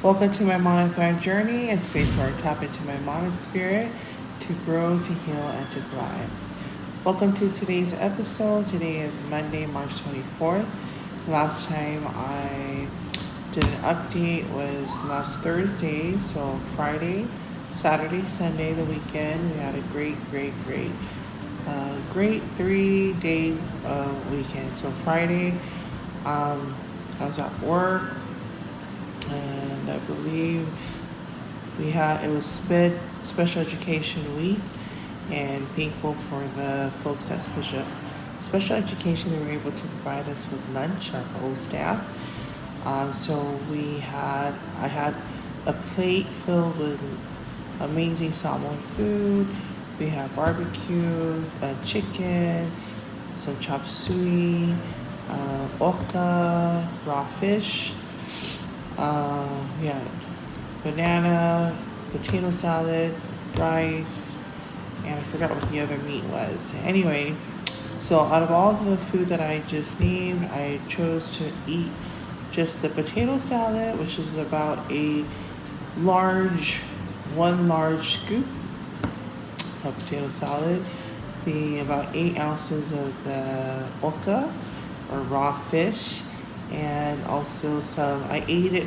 Welcome to my Monothrive journey, a space where I tap into my Mono spirit to grow, to heal, and to thrive. Welcome to today's episode. Today is Monday, March 24th. Last time I did an update was last Thursday, so Friday, Saturday, Sunday, the weekend. We had a great 3 day weekend. So Friday, I was at work, and I believe it was special education week, and thankful for the folks at special education. They were able to provide us with lunch, our whole staff. So I had a plate filled with amazing salmon food. We had barbecue, chicken, some chop suey, oca, raw fish. We had banana, potato salad, rice, and I forgot what the other meat was. Anyway, so out of all the food that I just named, I chose to eat just the potato salad, which is about one large scoop of potato salad, the about 8 ounces of the oca or raw fish, and also I ate it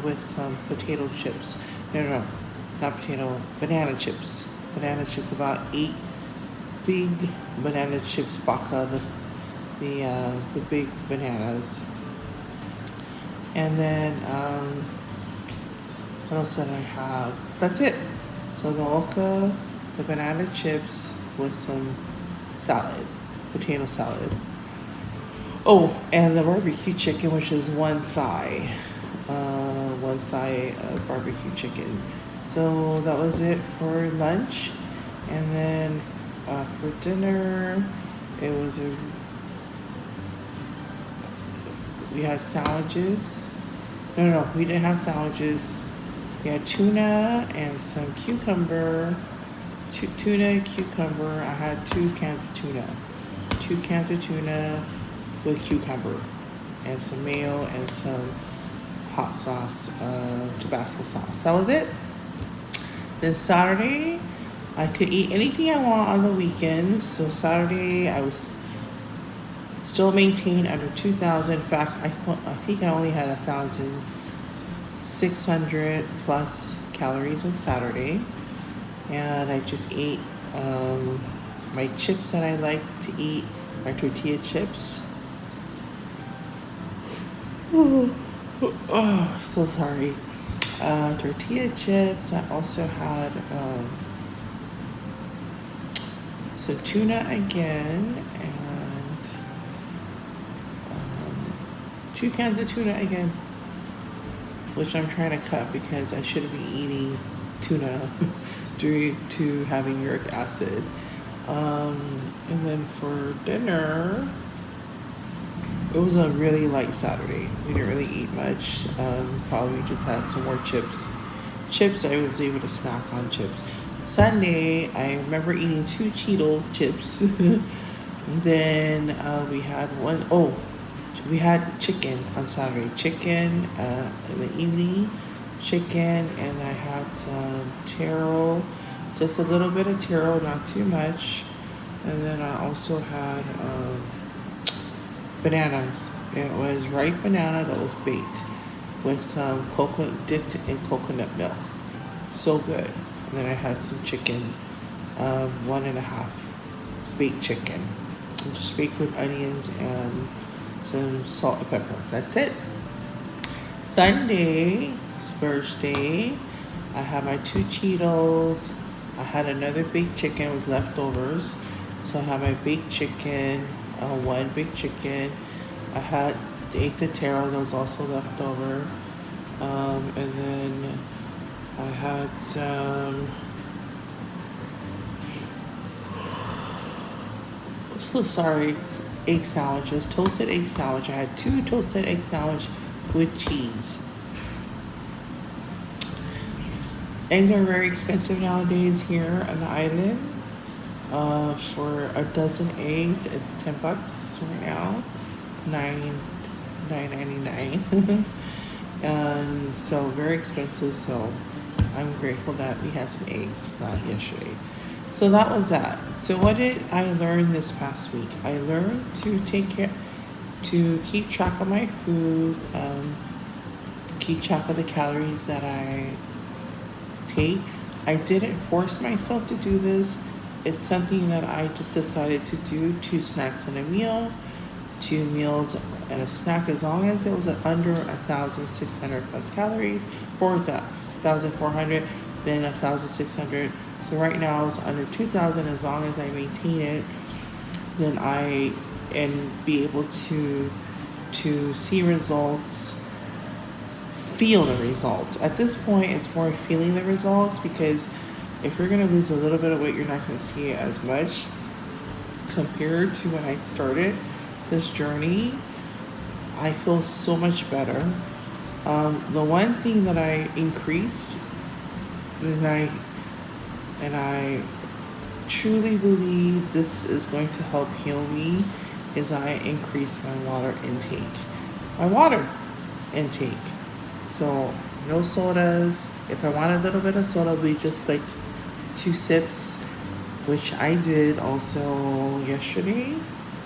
with some potato chips. No, not potato, banana chips. Banana chips, about 8 big banana chips, baka, the big bananas. And then, what else did I have? That's it. So the oca, the banana chips with some salad, potato salad. Oh, and the barbecue chicken, which is one thigh of barbecue chicken. So that was it for lunch, and then for dinner, it was we had sandwiches. No, we didn't have sandwiches. We had tuna and some cucumber. Tuna, cucumber. I had 2 cans of tuna. 2 cans of tuna with cucumber and some mayo and some hot sauce, Tabasco sauce. That was it. Then Saturday, I could eat anything I want on the weekends. So Saturday, I was still maintained under 2,000. In fact, I think I only had 1,600 plus calories on Saturday, and I just ate my chips that I like to eat, my tortilla chips. Oh, so sorry. Tortilla chips. I also had some tuna again, and 2 cans of tuna again, which I'm trying to cut because I shouldn't be eating tuna due to having uric acid. And then for dinner, it was a really light Saturday. We didn't really eat much. Probably just had some more chips. I was able to snack on chips. Sunday, I remember eating 2 Cheeto chips. Then we had we had chicken on Saturday. Chicken in the evening. Chicken, and I had some taro, just a little bit of taro, not too much. And then I also had bananas. It was ripe banana that was baked with some coconut, dipped in coconut milk. So good. And then I had some chicken, 1.5 baked chicken, and just baked with onions and some salt and pepper. That's it. Sunday, Spurs Day, I had my 2 Cheetos. I had another baked chicken, it was leftovers. So I had my baked chicken, 1 baked chicken. I ate the taro that was also left over. And then I had some, so sorry, egg sandwiches, toasted egg sandwich. I had 2 toasted egg sandwich with cheese. Eggs are very expensive nowadays here on the island. For a dozen eggs, it's $10 right now, $9.99. And so very expensive. So I'm grateful that we had some eggs yesterday. So that was that. So what did I learn this past week? I learned to keep track of my food, keep track of the calories that I take. I didn't force myself to do this. It's something that I just decided to do: 2 snacks and a meal, 2 meals and a snack, as long as it was under 1,600 plus calories, 4,400, then 1,600. So right now it's under 2,000. As long as I maintain it, then I and be able to see results, feel the results. At this point, it's more feeling the results, because if you're going to lose a little bit of weight, you're not going to see it as much compared to when I started this journey. I feel so much better. The one thing that I increased, and I truly believe this is going to help heal me, is I increase my water intake. My water intake. So no sodas. If I want a little bit of soda, it'll be just like 2 sips, which I did also yesterday.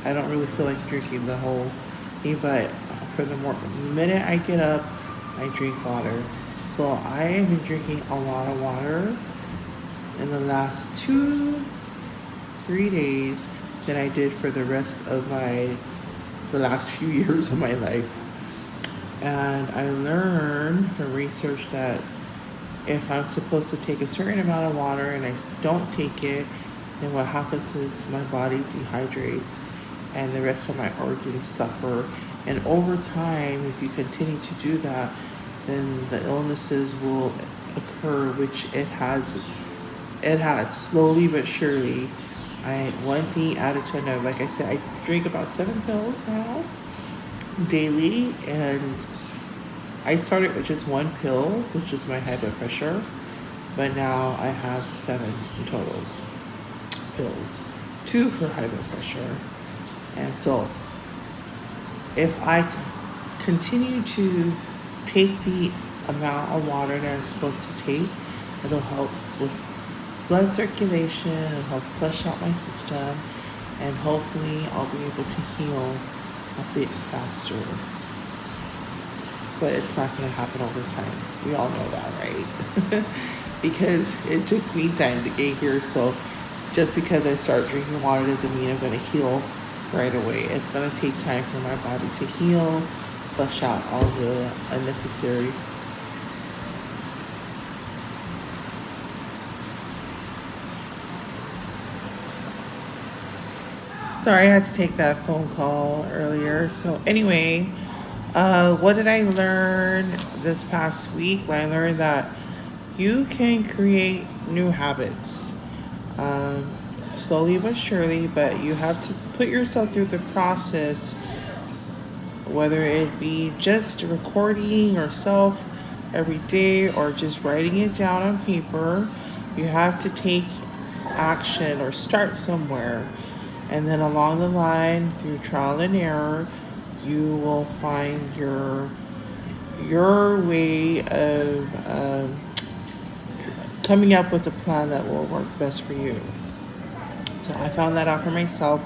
I don't really feel like drinking the whole thing, but for the minute I get up, I drink water. So I have been drinking a lot of water in the last 2-3 days than I did for the rest of the last few years of my life. And I learned from research that if I'm supposed to take a certain amount of water and I don't take it, then what happens is my body dehydrates and the rest of my organs suffer. And over time, if you continue to do that, then the illnesses will occur, which it has slowly but surely. One thing added to another. Like I said, I drink about 7 pills now daily, and I started with just 1 pill, which is my high blood pressure, but now I have 7 in total pills, 2 for high blood pressure. And so if I continue to take the amount of water that I'm supposed to take, it'll help with blood circulation and help flush out my system, and hopefully I'll be able to heal a bit faster. But it's not going to happen over time. We all know that, right? Because it took me time to get here. So just because I start drinking water doesn't mean I'm going to heal right away. It's going to take time for my body to heal, flush out all the unnecessary Sorry, I had to take that phone call earlier. So anyway, what did I learn this past week? I learned that you can create new habits, slowly but surely, but you have to put yourself through the process, whether it be just recording yourself every day or just writing it down on paper. You have to take action or start somewhere. And then along the line, through trial and error, you will find your way of coming up with a plan that will work best for you. So I found that out for myself.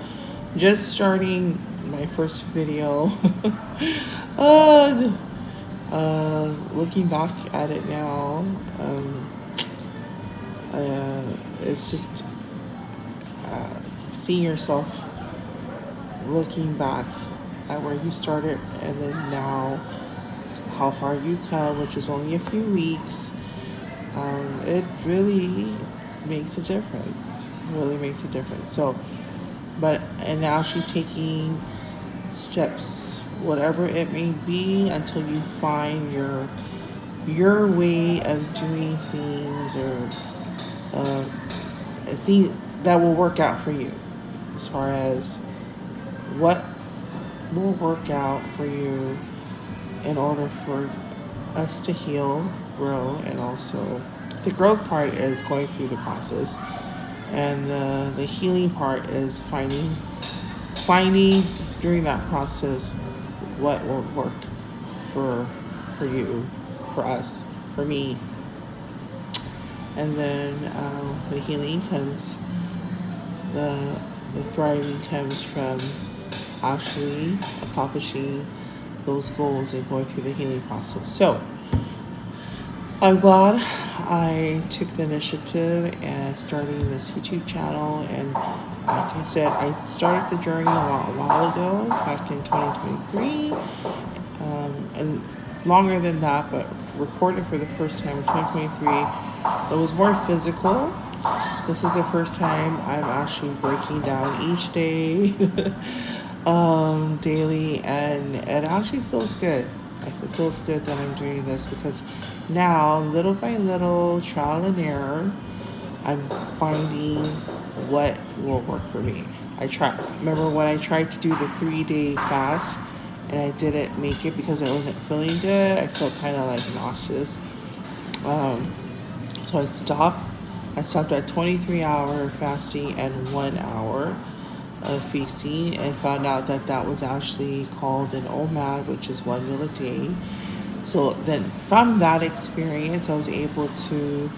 Just starting my first video. Looking back at it now, it's just seeing yourself looking back at where you started and then now how far you come, which is only a few weeks. It really makes a difference. Really makes a difference. So, and actually taking steps, whatever it may be, until you find your way of doing things, or a thing that will work out for you, as far as what will work out for you in order for us to heal, grow, and also the growth part is going through the process, and the healing part is finding during that process what will work for for you, for us, for me. And then the healing comes, the thriving comes from actually accomplishing those goals and going through the healing process. So I'm glad I took the initiative and starting this YouTube channel. And like I said, I started the journey a while ago, back in 2023, and longer than that, but recorded for the first time in 2023. It was more physical. This is the first time I'm actually breaking down each day, daily, and it actually feels good. It feels good that I'm doing this because now, little by little, trial and error, I'm finding what will work for me. Remember when I tried to do the 3-day fast and I didn't make it because I wasn't feeling good? I felt kind of like nauseous. So I stopped. I stopped at 23-hour fasting and 1 hour of feasting, and found out that that was actually called an OMAD, which is 1 meal a day. So then from that experience, I was able to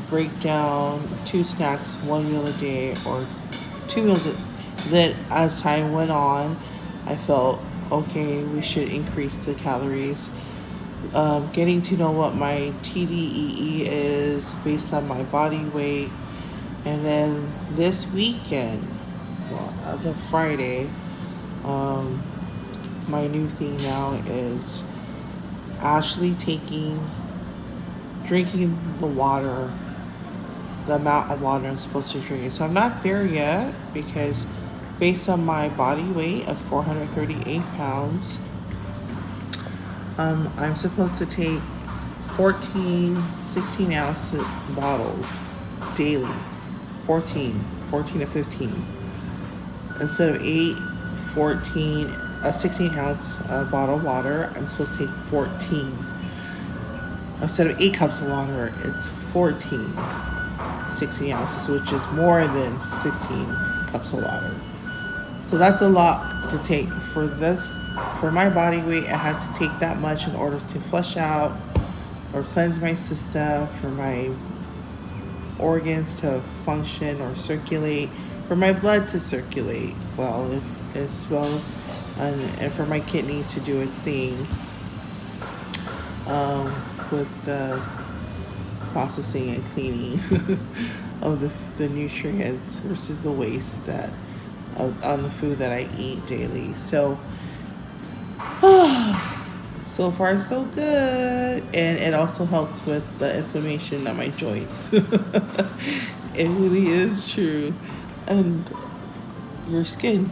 break down 2 snacks, 1 meal a day, or 2 meals. Then as time went on, I felt, okay, we should increase the calories. Getting to know what my TDEE is based on my body weight. And then this weekend, well, as of Friday, my new thing now is actually drinking the water, the amount of water I'm supposed to drink. So I'm not there yet because based on my body weight of 438 pounds, I'm supposed to take 16-ounce bottles daily. 14 to 15. Instead of 8, 14, a 16-ounce bottle of water, I'm supposed to take 14. Instead of 8 cups of water, it's 14 16 ounces, which is more than 16 cups of water. So that's a lot to take. For my body weight, I had to take that much in order to flush out or cleanse my system, for my organs to function or circulate, for my blood to circulate well, and for my kidneys to do its thing with the processing and cleaning of the nutrients versus the waste that on the food that I eat daily. So so far so good. And it also helps with the inflammation on my joints. It really is true. And your skin.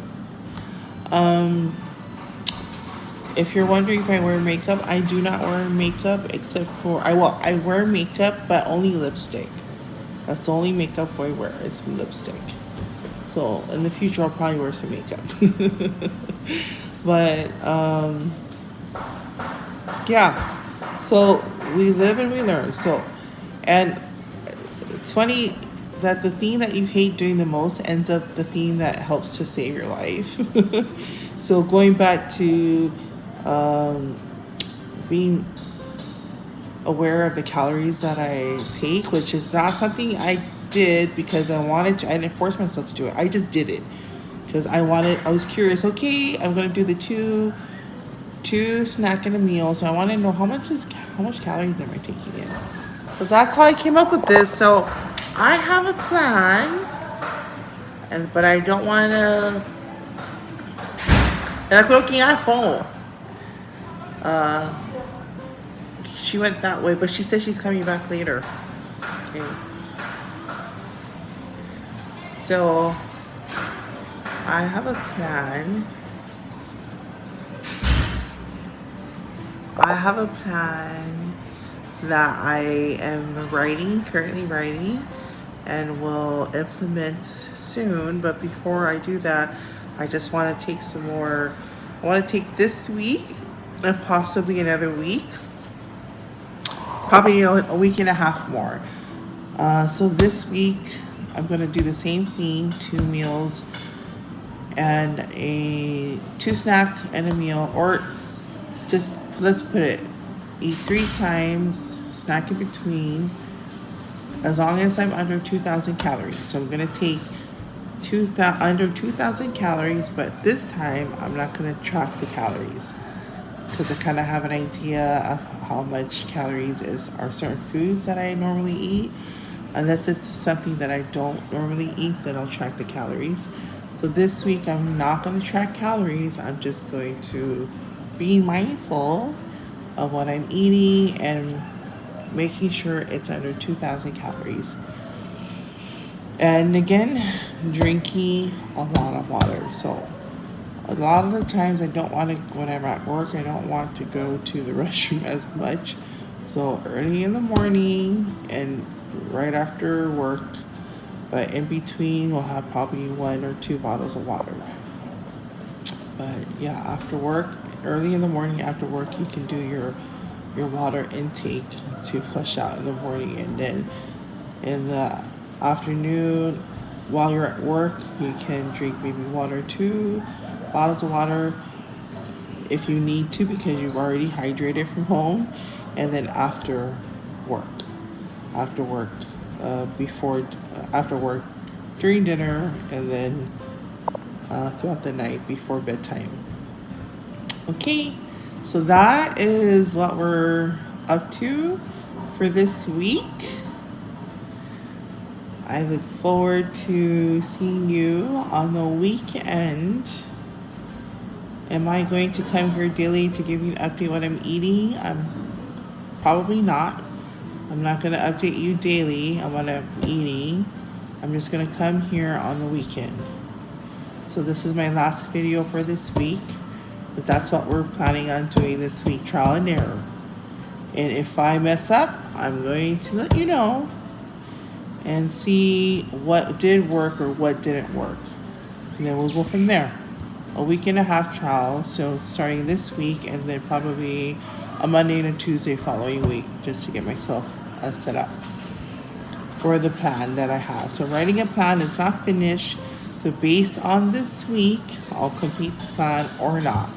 If you're wondering if I wear makeup, I do not wear makeup except for I wear makeup, but only lipstick. That's the only makeup I wear is lipstick. So in the future, I'll probably wear some makeup. But yeah. So we live and we learn. So, and it's funny that the thing that you hate doing the most ends up the thing that helps to save your life. So going back to being aware of the calories that I take, which is not something I did because I wanted to. I didn't force myself to do it. I just did it because I was curious. Okay, I'm gonna do the two snack and a meal. So I want to know how much calories am I taking in. So that's how I came up with this. So I have a plan, but I don't want to. And I'm looking at phone. She went that way, but she said she's coming back later. Okay. So I have a plan. That I am currently writing, and will implement soon. But before I do that, I just want to take some more. I want to take this week and possibly another week. Probably a week and a half more. So this week, I'm going to do the same thing, 2 meals and 2 snack and a meal, or just let's put it, eat 3 times, snack in between, as long as I'm under 2,000 calories. So I'm gonna take under 2,000 calories, but this time I'm not gonna track the calories because I kind of have an idea of how much calories are certain foods that I normally eat. Unless it's something that I don't normally eat, then I'll track the calories. So this week I'm not going to track calories. I'm just going to be mindful of what I'm eating and making sure it's under 2,000 calories. And again, drinking a lot of water. So a lot of the times I don't want to, when I'm at work, I don't want to go to the restroom as much. So early in the morning and right after work, but in between we'll have probably 1 or 2 bottles of water. But yeah, after work, early in the morning after work, you can do your water intake to flush out in the morning, and then in the afternoon while you're at work, you can drink maybe 1 or 2 bottles of water if you need to, because you've already hydrated from home. And then work after work after work, during dinner, and then throughout the night before bedtime. Okay, so that is what we're up to for this week. I look forward to seeing you on the weekend. Am I going to come here daily to give you an update what I'm eating? I'm probably not. I'm not going to update you daily on what I'm eating. I'm just going to come here on the weekend. So this is my last video for this week. But that's what we're planning on doing this week, trial and error. And if I mess up, I'm going to let you know and see what did work or what didn't work. And then we'll go from there. A week and a half trial, so starting this week, and then probably a Monday and a Tuesday following week, just to get myself set up for the plan that I have. So writing a plan is not finished. So based on this week, I'll complete the plan or not,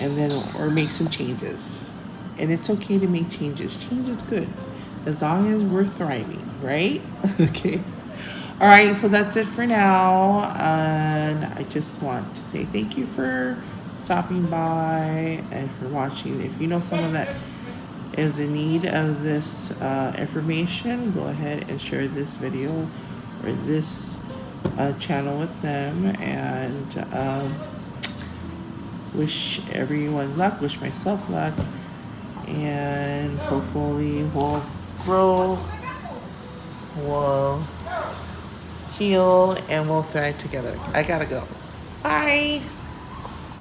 and then or make some changes. And it's okay to make changes. Change is good, as long as we're thriving, right? Okay. All right, so that's it for now. And I just want to say thank you for stopping by and for watching. If you know someone that is in need of this information, go ahead and share this video or this channel with them. And wish everyone luck, wish myself luck. And hopefully we'll grow, we'll heal, and we'll thrive together. I gotta go. Bye.